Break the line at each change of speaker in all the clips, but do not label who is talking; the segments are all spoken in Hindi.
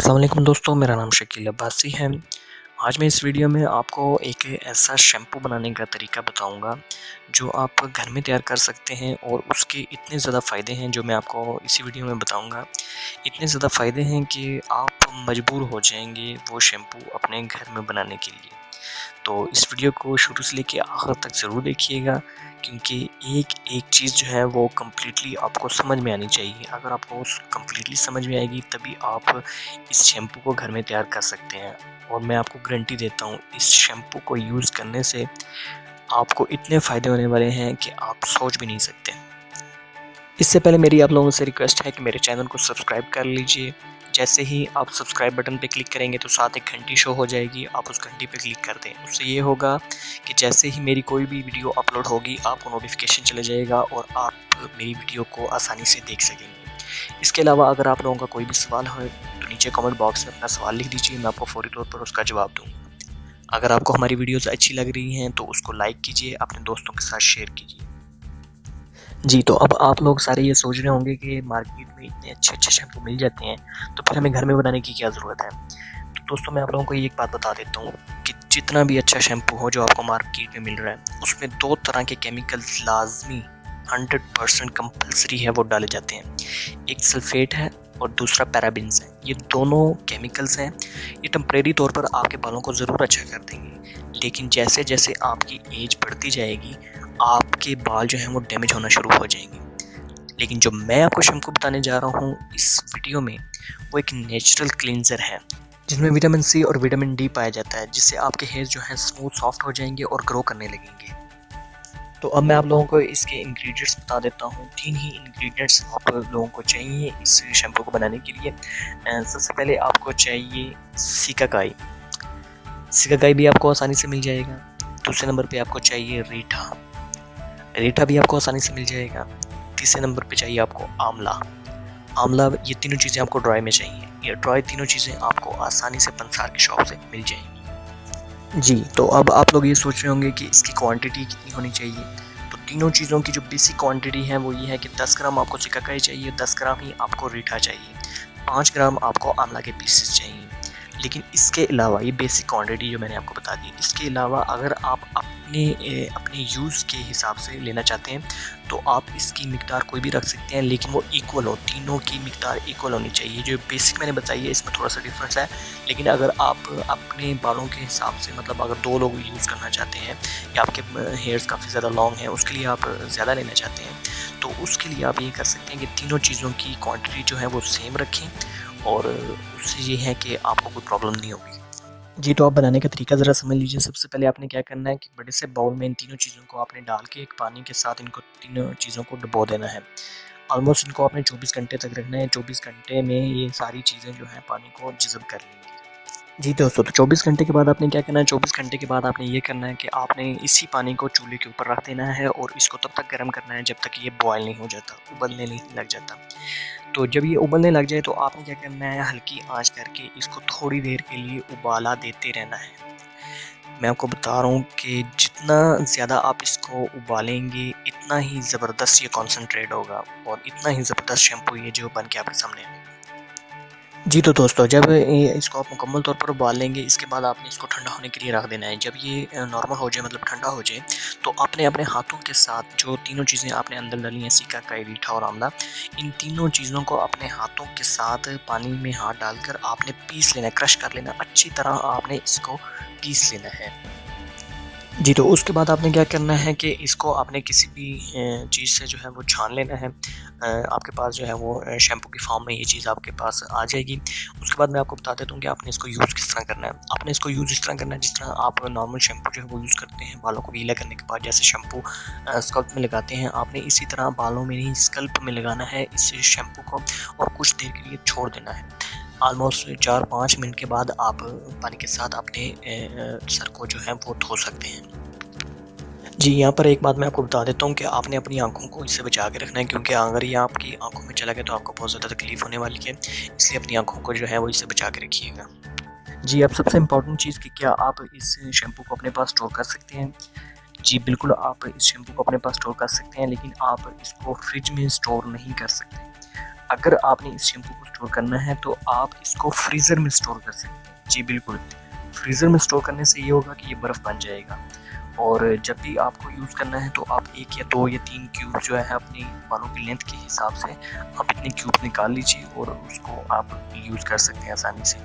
अस्सलाम वालेकुम दोस्तों, मेरा नाम शकील अब्बासी है। आज मैं इस वीडियो में आपको एक ऐसा शैम्पू बनाने का तरीका बताऊंगा जो आप घर में तैयार कर सकते हैं और उसके इतने ज़्यादा फ़ायदे हैं जो मैं आपको इसी वीडियो में बताऊंगा। इतने ज़्यादा फ़ायदे हैं कि आप मजबूर हो जाएंगे वो शैम्पू अपने घर में बनाने के लिए। तो इस वीडियो को शुरू से लेके आखिर तक ज़रूर देखिएगा, क्योंकि एक-एक चीज़ जो है वो कम्प्लीटली आपको समझ में आनी चाहिए। अगर आपको उस कम्प्लीटली समझ में आएगी तभी आप इस शैम्पू को घर में तैयार कर सकते हैं। और मैं आपको गारंटी देता हूँ, इस शैम्पू को यूज़ करने से आपको इतने फ़ायदे होने वाले हैं कि आप सोच भी नहीं सकते। इससे पहले मेरी आप लोगों से रिक्वेस्ट है कि मेरे चैनल को सब्सक्राइब कर लीजिए। जैसे ही आप सब्सक्राइब बटन पे क्लिक करेंगे तो साथ एक घंटी शो हो जाएगी, आप उस घंटी पे क्लिक कर दें। उससे ये होगा कि जैसे ही मेरी कोई भी वीडियो अपलोड होगी आपको नोटिफिकेशन चला जाएगा और आप मेरी वीडियो को आसानी से देख सकेंगे। इसके अलावा अगर आप लोगों का कोई भी सवाल हो तो नीचे कमेंट बॉक्स में अपना सवाल लिख दीजिए, मैं आपको फ़ौरी तौर पर उसका जवाब दूँगा। अगर आपको हमारी वीडियोज़ अच्छी लग रही हैं तो उसको लाइक कीजिए, अपने दोस्तों के साथ शेयर कीजिए। जी, तो अब आप लोग सारे ये सोच रहे होंगे कि मार्केट में इतने अच्छे-अच्छे शैम्पू मिल जाते हैं, तो फिर हमें घर में बनाने की क्या ज़रूरत है? तो दोस्तों, मैं आप लोगों को एक बात बता देता हूँ कि जितना भी अच्छा शैम्पू हो जो आपको मार्केट में मिल रहा है, उसमें 2 तरह के केमिकल्स लाज़मी 100% कंपल्सरी है वो डाले जाते हैं। एक सल्फ़ेट है और दूसरा पैराबेन्स है। ये दोनों केमिकल्स हैं, ये टेम्परेरी तौर पर आपके बालों को ज़रूर अच्छा कर देंगे, लेकिन जैसे-जैसे आपकी एज बढ़ती जाएगी, आपके बाल जो हैं वो डैमेज होना शुरू हो जाएंगे। लेकिन जो मैं आपको शैम्पू बताने जा रहा हूँ इस वीडियो में, वो एक नेचुरल क्लींजर है जिसमें विटामिन सी और विटामिन डी पाया जाता है, जिससे आपके हेयर जो हैं स्मूथ सॉफ्ट हो जाएंगे और ग्रो करने लगेंगे। तो अब मैं आप लोगों को इसके इंग्रेडिएंट्स बता देता हूँ। 3 ही इंग्रेडिएंट्स आप लोगों को चाहिए इस शैम्पू को बनाने के लिए। सबसे पहले आपको चाहिए सिकाकाई। सिकाकाई भी आपको आसानी से मिल जाएगा। दूसरे नंबर पे आपको चाहिए रीठा। रीठा भी आपको आसानी से मिल जाएगा। तीसरे नंबर पे चाहिए आपको आंवला। आंवला, ये तीनों चीज़ें आपको ड्राई में चाहिए। ये ड्राई तीनों चीज़ें आपको आसानी से पंसार की शॉप से मिल जाएंगी। जी, तो अब आप लोग ये सोच रहे होंगे कि इसकी क्वांटिटी कितनी होनी चाहिए। तो तीनों चीज़ों की जो बेसिक क्वांटिटी है वो ये है कि 10 ग्राम आपको सिकाकाई चाहिए, 10 ग्राम ही आपको रीठा चाहिए, 5 ग्राम आपको आंवला के पीसेस चाहिए। लेकिन इसके अलावा ये बेसिक क्वांटिटी जो मैंने आपको बता दी, इसके अलावा अगर आप अपने यूज़ के हिसाब से लेना चाहते हैं तो आप इसकी मिकदार कोई भी रख सकते हैं, लेकिन वो इक्वल हो, तीनों की मिकदार इक्वल होनी चाहिए। जो बेसिक मैंने बताई है इसमें थोड़ा सा डिफरेंस है, लेकिन अगर आप अपने बालों के हिसाब से, मतलब अगर 2 लोग यूज़ करना चाहते हैं या आपके हेयर्स काफ़ी ज़्यादा लॉन्ग हैं, उसके लिए आप ज़्यादा लेना चाहते हैं, तो उसके लिए आप ये कर सकते हैं कि तीनों चीज़ों की क्वांटिटी जो है वो सेम रखें, और उससे ये है कि आपको कोई प्रॉब्लम नहीं होगी। जी, तो आप बनाने का तरीका ज़रा समझ लीजिए। सबसे पहले आपने क्या करना है कि बड़े से बाउल में इन तीनों चीज़ों को आपने डाल के एक पानी के साथ इनको तीनों चीज़ों को डुबो देना है। ऑलमोस्ट इनको आपने 24 घंटे तक रखना है। 24 घंटे में ये सारी चीज़ें जो हैं पानी को जज़ब कर लेंगी। जी दोस्तों, तो 24 घंटे के बाद आपने क्या करना है, 24 घंटे के बाद आपने ये करना है कि आपने इसी पानी को चूल्हे के ऊपर रख देना है और इसको तब तक गर्म करना है जब तक ये बॉयल नहीं हो जाता, उबलने नहीं लग जाता। तो जब ये उबलने लग जाए तो आपने क्या करना है, हल्की आंच करके इसको थोड़ी देर के लिए उबाला देते रहना है। मैं आपको बता रहा हूँ कि जितना ज़्यादा आप इसको उबालेंगे इतना ही ज़बरदस्त ये कॉन्सनट्रेट होगा और इतना ही ज़बरदस्त शैम्पू ये जो बन के आपके सामने आएगा। जी, तो दोस्तों, जब इसको आप मुकम्मल तौर पर उबाल लेंगे, इसके बाद आपने इसको ठंडा होने के लिए रख देना है। जब ये नॉर्मल हो जाए, मतलब ठंडा हो जाए, तो आपने अपने हाथों के साथ जो तीनों चीज़ें आपने अंदर डाली हैं, सिकाकाई, रीठा और आंवला, इन तीनों चीज़ों को अपने हाथों के साथ पानी में हाथ डालकर आपने पीस लेना है, क्रश कर लेना, अच्छी तरह आपने इसको पीस लेना है। जी, तो उसके बाद आपने क्या करना है कि इसको आपने किसी भी चीज़ से जो है वो छान लेना है। आपके पास जो है वो शैम्पू की फॉर्म में ये चीज़ आपके पास आ जाएगी। उसके बाद मैं आपको बता देता हूँ कि आपने इसको यूज़ किस तरह करना है। आपने इसको यूज़ इस तरह करना है जिस तरह आप नॉर्मल शैम्पू जो है वो यूज़ करते हैं, बालों को गीला करने के बाद जैसे शैम्पू स्कल्प में लगाते हैं, आपने इसी तरह बालों में नहीं स्कल्प में लगाना है इस शैम्पू को और कुछ देर के लिए छोड़ देना है। ऑलमोस्ट 4-5 मिनट के बाद आप पानी के साथ अपने सर को जो है वो धो सकते हैं। जी, यहाँ पर एक बात मैं आपको बता देता हूँ कि आपने अपनी आँखों को इससे बचा के रखना है, क्योंकि अगर ये आपकी आँखों में चला गया तो आपको बहुत ज़्यादा तकलीफ़ होने वाली है, इसलिए अपनी आँखों को जो है वो इससे बचा के रखिएगा। जी, अब सबसे इम्पोर्टेंट चीज़ कि क्या आप इस शैम्पू को अपने पास स्टोर कर सकते हैं? जी, बिल्कुल, आप इस शैम्पू को अपने पास स्टोर कर सकते हैं, लेकिन आप इसको फ्रिज में स्टोर नहीं कर सकते। अगर आपने इस शैम्पू को स्टोर करना है तो आप इसको फ्रीज़र में स्टोर कर सकते हैं। जी बिल्कुल, फ्रीज़र में स्टोर करने से ये होगा कि ये बर्फ़ बन जाएगा और जब भी आपको यूज़ करना है तो आप 1 या 2 या 3 क्यूब जो है अपनी बालों की लेंथ के हिसाब से आप इतने क्यूब निकाल लीजिए और उसको आप यूज़ कर सकते हैं आसानी से।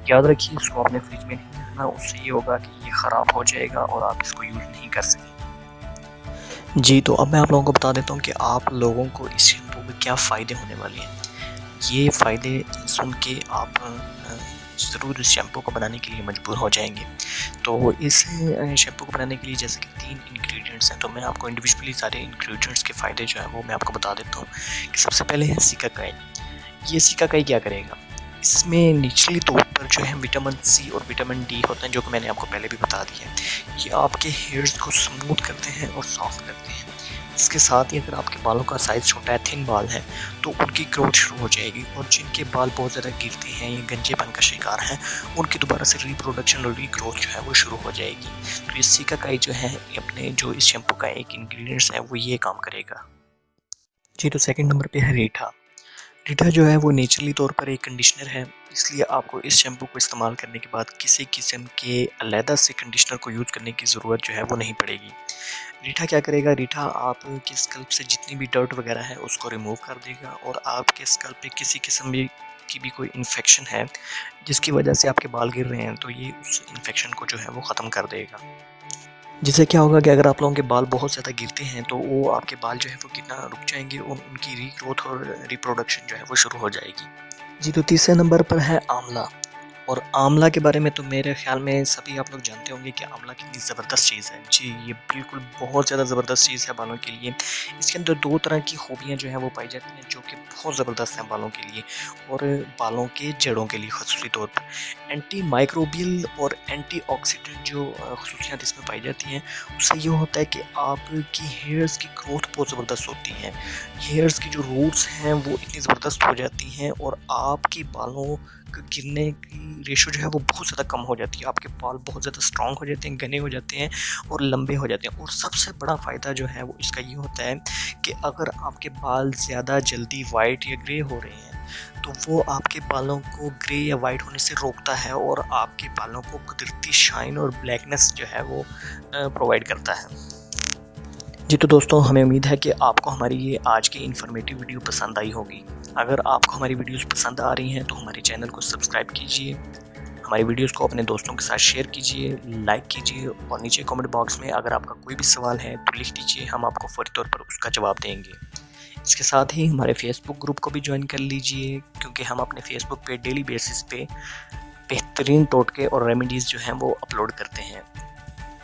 याद रखिए इसको अपने फ्रिज में नहीं रखना, उससे ये होगा कि ये ख़राब हो जाएगा और आप इसको यूज़ नहीं कर सकेंगे। जी, तो अब मैं आप लोगों को बता देता हूँ कि आप लोगों को इस शैम्पू में क्या फ़ायदे होने वाले हैं। ये फ़ायदे सुन के आप ज़रूर इस शैम्पू को बनाने के लिए मजबूर हो जाएंगे। तो इस शैम्पू को बनाने के लिए जैसे कि 3 इंग्रेडिएंट्स हैं, तो मैं आपको इंडिविजुअली सारे इंग्रेडिएंट्स के फ़ायदे जो हैं वो मैं आपको बता देता हूँ। कि सबसे पहले है सिकाकाई। ये सिकाकाई क्या करेगा, इसमें नेचुरली तौर पर जो है विटामिन सी और विटामिन डी होते हैं, जो कि मैंने आपको पहले भी बता दिया है। ये आपके हेयर्स को स्मूथ करते हैं और सॉफ्ट करते हैं। इसके साथ ही अगर आपके बालों का साइज़ छोटा है, थिन बाल है, तो उनकी ग्रोथ शुरू हो जाएगी और जिनके बाल बहुत ज़्यादा गिरते हैं या गंजेपन का शिकार हैं, उनकी दोबारा से रिप्रोडक्शन और रीग्रोथ जो है वो शुरू हो जाएगी। तो इस सिकाकाई जो है अपने जो इस शैम्पू का एक इंग्रेडिएंट्स है वो ये काम करेगा। जी, तो सेकंड नंबर पे है रीठा। रीठा जो है वो नेचुरली तौर पर एक कंडीशनर है, इसलिए आपको इस शैम्पू को इस्तेमाल करने के बाद किसी किस्म के अलहदा से कंडीशनर को यूज़ करने की ज़रूरत जो है वो नहीं पड़ेगी। रीठा क्या करेगा, रीठा आपके स्कल्प से जितनी भी डर्ट वगैरह है उसको रिमूव कर देगा और आपके स्कल्प पे किसी किस्म की भी कोई इन्फेक्शन है जिसकी वजह से आपके बाल गिर रहे हैं, तो ये उस इन्फेक्शन को जो है वो ख़त्म कर देगा। जिससे क्या होगा कि अगर आप लोगों के बाल बहुत ज़्यादा गिरते हैं तो वो आपके बाल जो है वो कितना रुक जाएंगे और उनकी रीग्रोथ और रिप्रोडक्शन जो है वो शुरू हो जाएगी। जी, तो तीसरे नंबर पर है आंवला। और आंवला के बारे में तो मेरे ख़्याल में सभी आप लोग जानते होंगे कि आंवला कितनी ज़बरदस्त चीज़ है। जी, ये बिल्कुल बहुत ज़्यादा ज़बरदस्त चीज़ है बालों के लिए। इसके अंदर 2 तरह की खूबियाँ जो हैं वो पाई जाती हैं जो कि बहुत ज़बरदस्त हैं बालों के लिए और बालों के जड़ों के लिए ख़ुसूसी तौर पर। एंटी माइक्रोबियल और एंटीऑक्सीडेंट जो ख़ुसूसियात इसमें पाई जाती हैं, उससे ये होता है कि आपकी हेयर्स की ग्रोथ बहुत ज़बरदस्त होती है। हेयर्स की जो रूट्स हैं वो इतनी ज़बरदस्त हो जाती हैं और आपके बालों गिरने की रेशो जो है वो बहुत ज़्यादा कम हो जाती है। आपके बाल बहुत ज़्यादा स्ट्रॉन्ग हो जाते हैं, घने हो जाते हैं और लंबे हो जाते हैं। और सबसे बड़ा फ़ायदा जो है वो इसका ये होता है कि अगर आपके बाल ज़्यादा जल्दी वाइट या ग्रे हो रहे हैं तो वो आपके बालों को ग्रे या वाइट होने से रोकता है और आपके बालों को कुदरती शाइन और ब्लैकनेस जो है वो प्रोवाइड करता है। जी, तो दोस्तों हमें उम्मीद है कि आपको हमारी ये आज की इन्फॉर्मेटिव वीडियो पसंद आई होगी। अगर आपको हमारी वीडियोस पसंद आ रही हैं तो हमारे चैनल को सब्सक्राइब कीजिए, हमारी वीडियोस को अपने दोस्तों के साथ शेयर कीजिए, लाइक कीजिए और नीचे कमेंट बॉक्स में अगर आपका कोई भी सवाल है तो लिख दीजिए, हम आपको फौरी तौर पर उसका जवाब देंगे। इसके साथ ही हमारे फेसबुक ग्रुप को भी ज्वाइन कर लीजिए क्योंकि हम अपने फेसबुक पे डेली बेसिस पे बेहतरीन टोटके और रेमेडीज़ जो हैं वो अपलोड करते हैं।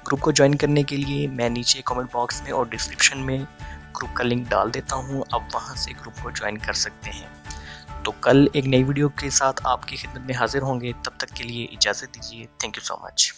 ग्रुप को ज्वाइन करने के लिए मैं नीचे कमेंट बॉक्स में और डिस्क्रिप्शन में ग्रुप का लिंक डाल देता हूँ, आप वहाँ से ग्रुप को ज्वाइन कर सकते हैं। तो कल एक नई वीडियो के साथ आपकी खिदमत में हाजिर होंगे, तब तक के लिए इजाज़त दीजिए। Thank you so much.